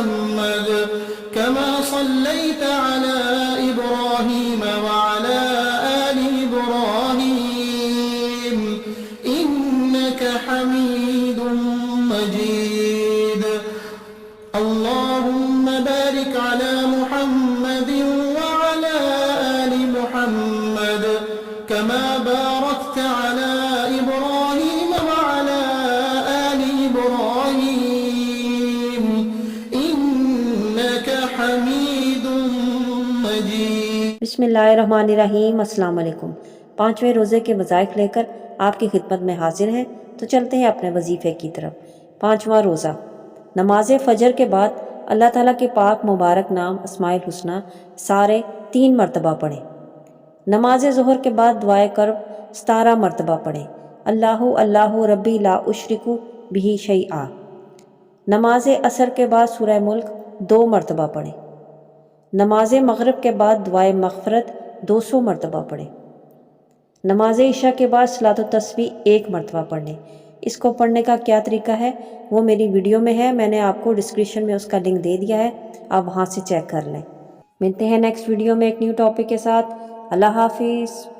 मुहम्मद कमा सल्लैता अला इब्राहीम व अला आलि इब्राहीम इन्नका हमीदुम मजीद। अल्लाहुम्मा बारिक अला मुहम्मद व अला आलि मुहम्मद कमा बारकता अला इब्राहीम व अला आलि इब्राहीम इन्नका हमीदुम मजीद। बिस्मिल्लाहिर्रहमानिर्रहीम। अस्सलाम वालेकुम। 5वें रोज़े के वज़ाइफ लेकर आपकी खिदमत में हाजिर हैं, तो चलते हैं अपने वजीफ़े की तरफ। 5वां रोज़ा। नमाज फ़जर के बाद अल्लाह ताला के पाक मुबारक नाम अस्माउल हुस्ना सारे 3 मरतबा पढ़ें। नमाज ज़ोहर के बाद दुआए कर्ब 17 मरतबा पढ़ें। अल्लाहु अल्लाहु रब्बी ला उशरिकु बिही शैआ। नमाज असर के बाद सूरह मुल्क 2 मरतबा पढ़ें। नमाज मगरिब के बाद दुआए मग़फ़िरत 200 मरतबा पढ़ें। नमाज इशा के बाद सलातो तस्बीह 1 मरतबा पढ़ लें। इसको पढ़ने का क्या तरीका है वो मेरी वीडियो में है, मैंने आपको डिस्क्रिप्शन में उसका लिंक दे दिया है, आप वहाँ से चेक कर लें। मिलते हैं नेक्स्ट वीडियो में एक न्यू टॉपिक के साथ। अल्लाह हाफिज़।